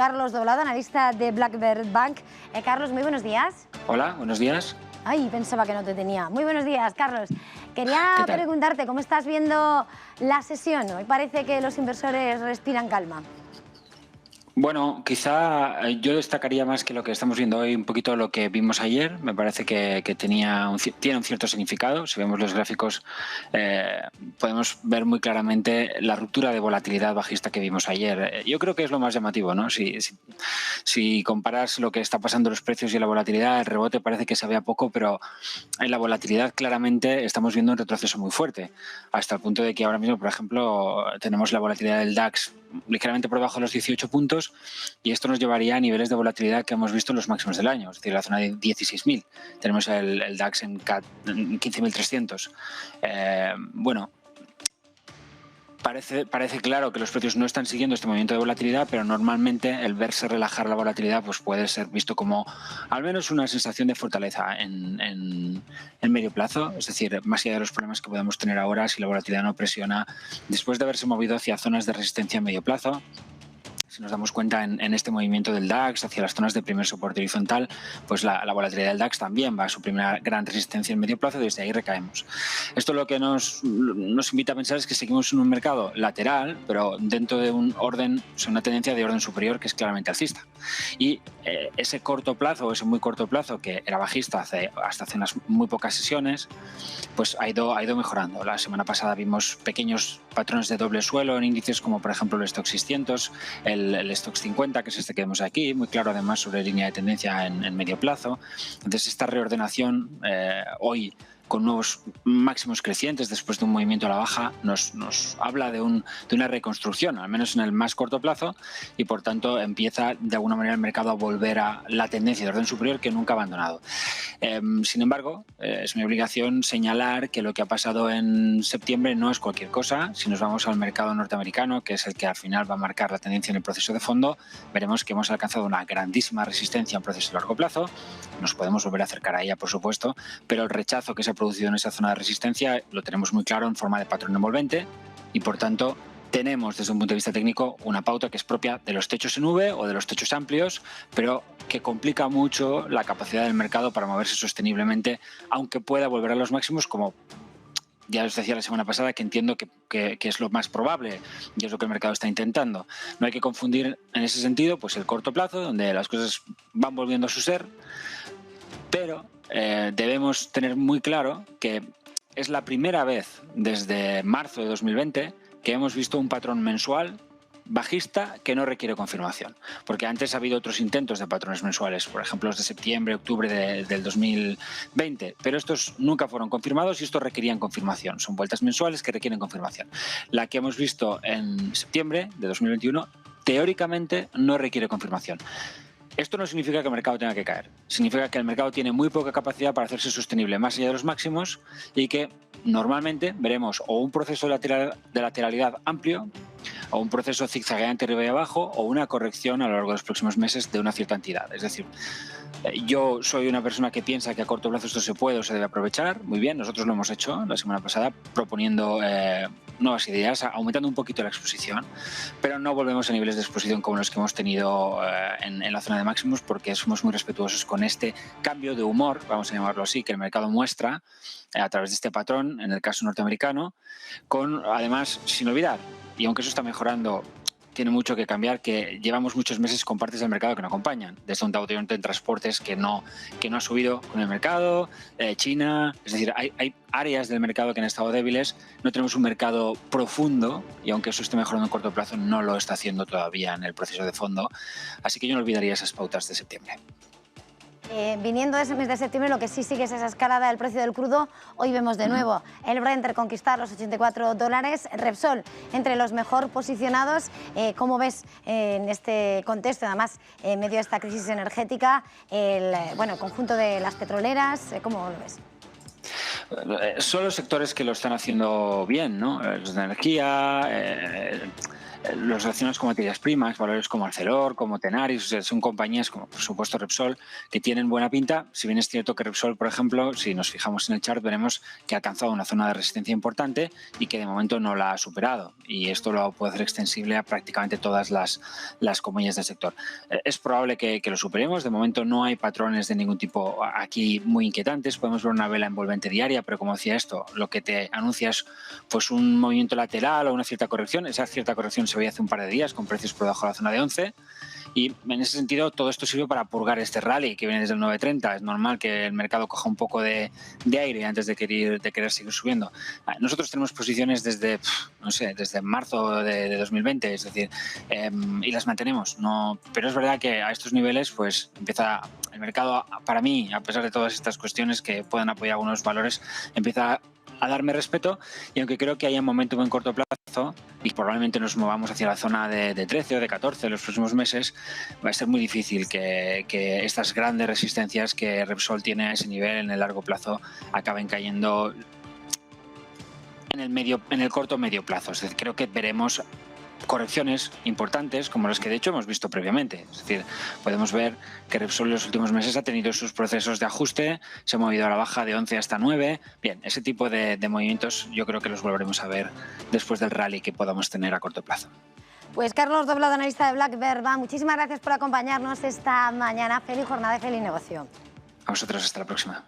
Carlos Doblado, analista de Blackbird Bank. Carlos, muy buenos días. Hola, buenos días. Ay, pensaba que no te tenía. Muy buenos días, Carlos. Quería preguntarte cómo estás viendo la sesión. Hoy parece que los inversores respiran calma. Bueno, quizá yo destacaría más que lo que estamos viendo hoy un poquito lo que vimos ayer. Me parece que tiene un cierto significado. Si vemos los gráficos podemos ver muy claramente la ruptura de volatilidad bajista que vimos ayer. Yo creo que es lo más llamativo, ¿no? Si comparas lo que está pasando en los precios y la volatilidad, el rebote parece que se vea poco, pero en la volatilidad claramente estamos viendo un retroceso muy fuerte, hasta el punto de que ahora mismo, por ejemplo, tenemos la volatilidad del DAX ligeramente por debajo de los 18 puntos y esto nos llevaría a niveles de volatilidad que hemos visto en los máximos del año, es decir, la zona de 16.000. Tenemos el DAX en 15.300. Bueno, parece claro que los precios no están siguiendo este movimiento de volatilidad, pero normalmente el verse relajar la volatilidad pues puede ser visto como al menos una sensación de fortaleza en medio plazo, es decir, más allá de los problemas que podemos tener ahora si la volatilidad no presiona, después de haberse movido hacia zonas de resistencia a medio plazo. Si nos damos cuenta en este movimiento del DAX hacia las zonas de primer soporte horizontal, pues la volatilidad del DAX también va a su primera gran resistencia en medio plazo y desde ahí recaemos. Esto lo que nos invita a pensar es que seguimos en un mercado lateral, pero dentro de un orden, una tendencia de orden superior que es claramente alcista. Y ese corto plazo, o ese muy corto plazo que era bajista hasta hace unas muy pocas sesiones, pues ha ido mejorando. La semana pasada vimos pequeños patrones de doble suelo en índices como por ejemplo el Stoxx 600, el Stoxx 50, que es este que vemos aquí, muy claro además sobre línea de tendencia en medio plazo. Entonces esta reordenación hoy con nuevos máximos crecientes después de un movimiento a la baja nos habla de una reconstrucción, al menos en el más corto plazo, y por tanto empieza de alguna manera el mercado a volver a la tendencia de orden superior que nunca ha abandonado. Sin embargo, es mi obligación señalar que lo que ha pasado en septiembre no es cualquier cosa. Si nos vamos al mercado norteamericano, que es el que al final va a marcar la tendencia en el proceso de fondo, veremos que hemos alcanzado una grandísima resistencia en proceso de largo plazo. Nos podemos volver a acercar a ella, por supuesto, pero el rechazo que se ha producido en esa zona de resistencia lo tenemos muy claro en forma de patrón envolvente y, por tanto, tenemos desde un punto de vista técnico una pauta que es propia de los techos en V o de los techos amplios, pero que complica mucho la capacidad del mercado para moverse sosteniblemente, aunque pueda volver a los máximos, como ya os decía la semana pasada, que entiendo que es lo más probable y es lo que el mercado está intentando. No hay que confundir en ese sentido pues el corto plazo, donde las cosas van volviendo a su ser, pero debemos tener muy claro que es la primera vez desde marzo de 2020 que hemos visto un patrón mensual bajista que no requiere confirmación, porque antes ha habido otros intentos de patrones mensuales, por ejemplo los de septiembre, octubre del 2020, pero estos nunca fueron confirmados y estos requerían confirmación. Son vueltas mensuales que requieren confirmación. La que hemos visto en septiembre de 2021 teóricamente no requiere confirmación. Esto no significa que el mercado tenga que caer, significa que el mercado tiene muy poca capacidad para hacerse sostenible más allá de los máximos y que normalmente veremos o un proceso de lateralidad amplio o un proceso zigzagueante arriba y abajo o una corrección a lo largo de los próximos meses de una cierta entidad. Es decir, yo soy una persona que piensa que a corto plazo esto se puede o se debe aprovechar. Muy bien, nosotros lo hemos hecho la semana pasada proponiendo nuevas ideas, aumentando un poquito la exposición, pero no volvemos a niveles de exposición como los que hemos tenido en la zona de máximos, porque somos muy respetuosos con este cambio de humor, vamos a llamarlo así, que el mercado muestra a través de este patrón, en el caso norteamericano, con además, sin olvidar, y aunque eso está mejorando, tiene mucho que cambiar, que llevamos muchos meses con partes del mercado que no acompañan, desde un Dow Jones en transportes que no ha subido con el mercado, China, es decir, hay áreas del mercado que han estado débiles, no tenemos un mercado profundo y aunque eso esté mejorando en corto plazo no lo está haciendo todavía en el proceso de fondo, así que yo no olvidaría esas pautas de septiembre. Viniendo de ese mes de septiembre, lo que sí sigue es esa escalada del precio del crudo. Hoy vemos de nuevo el Brent reconquistar los $84, Repsol entre los mejor posicionados. ¿Cómo ves en este contexto, además en medio de esta crisis energética, el conjunto de las petroleras? ¿Cómo lo ves? Son los sectores que lo están haciendo bien, ¿no? Los de energía, los relacionados con materias primas, valores como Arcelor, como Tenaris, o sea, son compañías como por supuesto Repsol que tienen buena pinta. Si bien es cierto que Repsol, por ejemplo, si nos fijamos en el chart, veremos que ha alcanzado una zona de resistencia importante y que de momento no la ha superado. Y esto lo puede hacer extensible a prácticamente todas las compañías del sector. Es probable que lo superemos. De momento no hay patrones de ningún tipo aquí muy inquietantes. Podemos ver una vela envolvente diaria, pero como decía esto, lo que te anuncia es pues un movimiento lateral o una cierta corrección. Esa cierta corrección se veía hace un par de días con precios por debajo de la zona de 11. Y en ese sentido todo esto sirve para purgar este rally que viene desde el 9.30. Es normal que el mercado coja un poco de aire antes de querer seguir subiendo. Nosotros tenemos posiciones desde, no sé, desde marzo de 2020, es decir, y las mantenemos. No, pero es verdad que a estos niveles pues empieza el mercado, para mí, a pesar de todas estas cuestiones que puedan apoyar algunos valores, empieza a darme respeto, y aunque creo que haya un momentum en corto plazo y probablemente nos movamos hacia la zona de 13 o de 14 en los próximos meses, va a ser muy difícil que estas grandes resistencias que Repsol tiene a ese nivel en el largo plazo acaben cayendo en el corto o medio plazo. Es decir, creo que veremos correcciones importantes como las que de hecho hemos visto previamente. Es decir, podemos ver que Repsol en los últimos meses ha tenido sus procesos de ajuste, se ha movido a la baja de 11 hasta 9. Bien, ese tipo de movimientos yo creo que los volveremos a ver después del rally que podamos tener a corto plazo. Pues Carlos Doblado, analista de Black Bear, muchísimas gracias por acompañarnos esta mañana. Feliz jornada y feliz negocio. A vosotros, hasta la próxima.